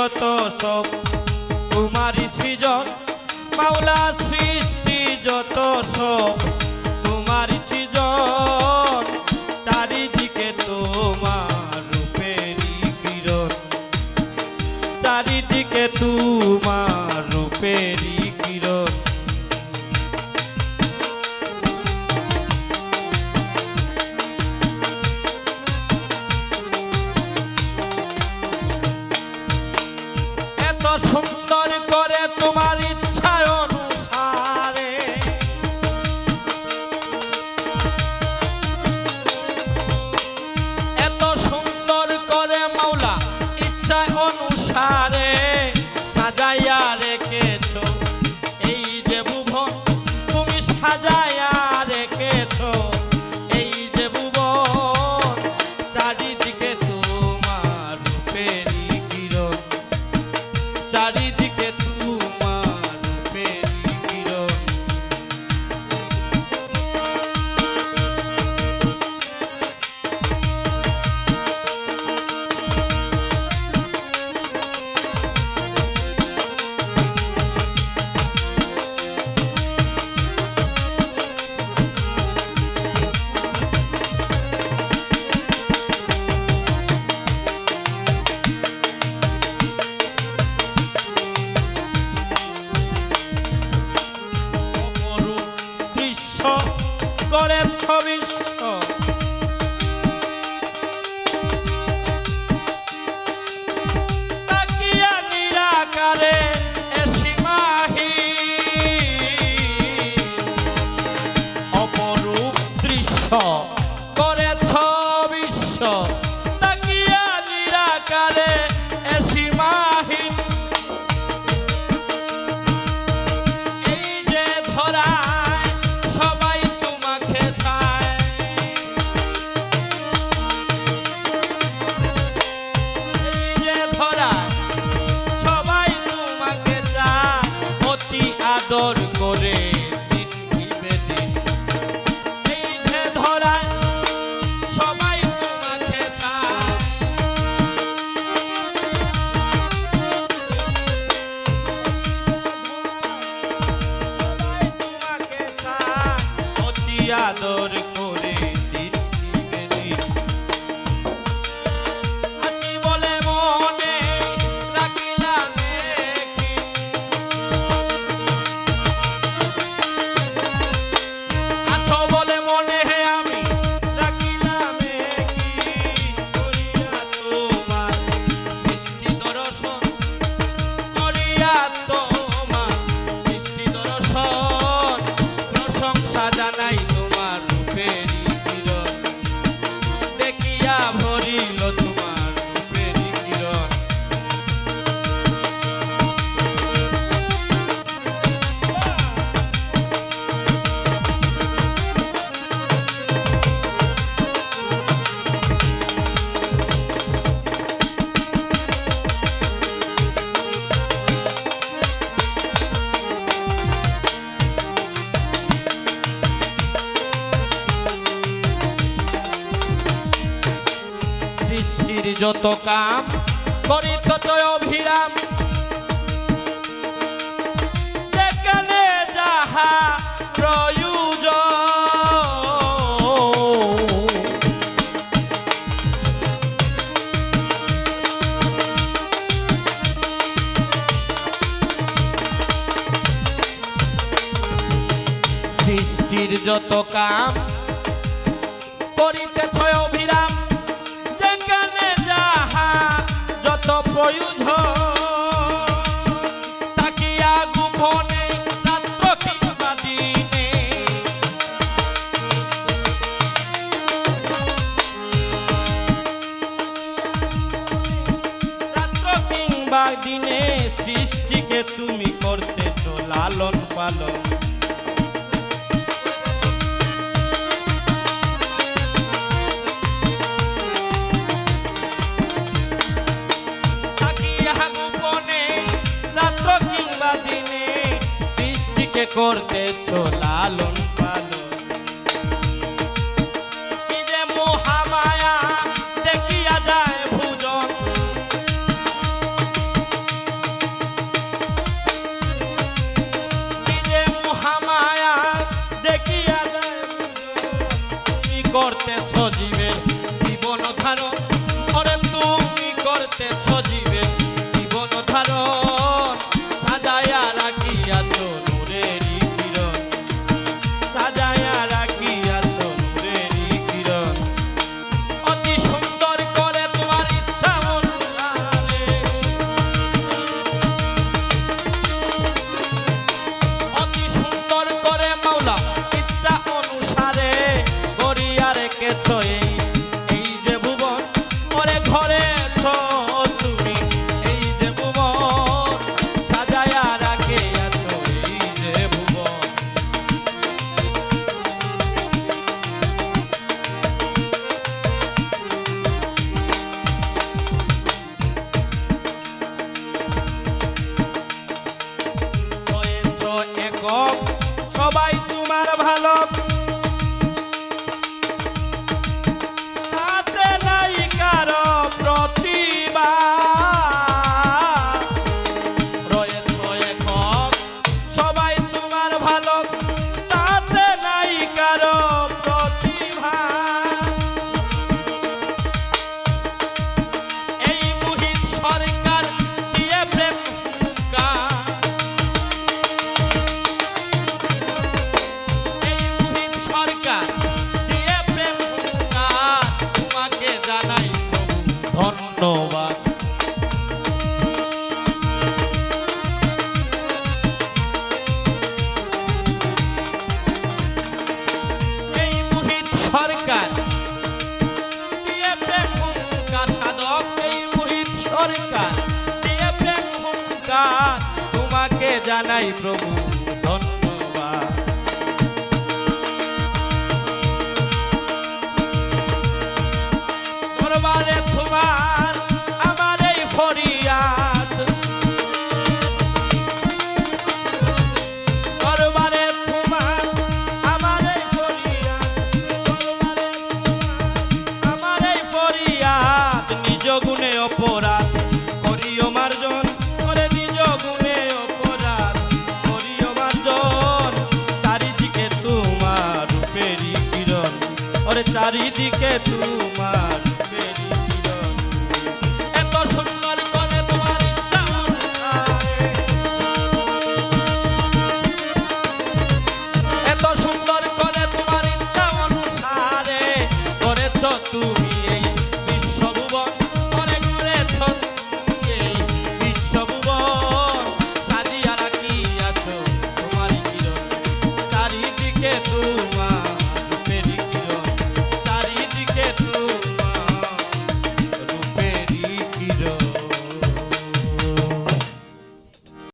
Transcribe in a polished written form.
যত সব তোমারই সৃজন মাওলা, সৃষ্টি যত সব তোমারই সৃজন। চারিদিকে তোমার রূপেরই কিরণ, চারিদিকে তোমার রূপেরই কিরণ। এত সুন্দর করে তোমার ইচ্ছা অনুসারে, এত সুন্দর করে মাওলা ইচ্ছা অনুসারে সাজাইয়া রেখেছ এই যে ভুবন, তুমি সাজাইয়া রেখেছ এই যে ভুবন। চারিদিকে তোমার রূপেরই কিরণ, চারিদিকে তোমার রূপেরই কিরণ। করেছ বিশ্ব তাকিয়া নিরাকারে সীমাহি, অপরূপ দৃশ্য করেছ বিশ্ব তাকিয়া নিরাকারে সীমাহীন। এই যে ধরা আদর করে দিন নিবেদিন, এই যে ধরায় সবাই তোমাকে চায়। সবাই তোমাকে চায়, অতি আদর করে দিন নিবেদিন। আছি বলে মনে রাখিলাম কি, আছো বলে মনে আমি রাখিলাম কি, করিয়া তোমার সৃষ্টি দর্শন, করিয়া তোমার সৃষ্টি দর্শন। প্রশংসা জানাই তোমার রূপেরই কিরণ, দেখিয়া ভরিল তোমার রূপেরই কিরণ। সৃষ্টির যত কাম করি তত অভিরাম, যেখানে যাহা প্রয়োজন। সৃষ্টির যত কাম করিতেছ অভিরাম, যেখানে যাহা যত প্রয়োজন। তাকিয়া গোপনে রাত্র কিংবা দিনে, রাত্র কিংবা দিনে সৃষ্টিকে তুমি করতেছ লালন পালন। দিনে সৃষ্টিকে করতেছ লালন পালন। কি যে মহামায়া দেখিয়া যায় ভুজন, ধারণ ওরে তুমি করতেছ জীবের জীবন ধারণ সাজায়া রাখিয়াছ নূরেরই কিরণ সাজায়া রাখিয়াছ নূরেরই কিরণ অতি সুন্দর করে তোমার ইচ্ছা অনুসারে অতি সুন্দর করে মাওলা ইচ্ছা অনুসারে গড়িয়া রেখেছ এই যে ভুবন ওরে ঘরেছ তুমি এই যে ভুবন সাজায়া রাখিয়াছ এই যে ভুবন হয়েছ একক সবাই তোমার ভালো তাতে নাই কারো প্রতিভা রয়েছ একক সবাই তোমার ভালো তাতে নাই কারো প্রতিভা এই মুহিত সরকার দিয়ে প্রেম হুঙ্কার এই মুহিত সরকার দিয়ে প্রেম হুঙ্কার তোমাকে জানাই প্রভু ধন্যবাদ এই মুহিত সরকার দিয়ে প্রেম হুঙ্কার সাধক এই মুহিত সরকার দিয়ে প্রেম হুঙ্কার তোমাকে জানাই প্রভু ধন্যবাদ দরবারে তোমার আমার এই ফরিয়াদ দরবারে তোমার আমার এই ফরিয়াদ দরবারে তোমার আমার এই ফরিয়াদ নিজ গুণে অপরাধ করিও মার্জন করে নিজ গুণে অপরাধ করিও মার্জন চারিদিকে তোমার রূপেরই কিরণ ওরে চারিদিকে তুমি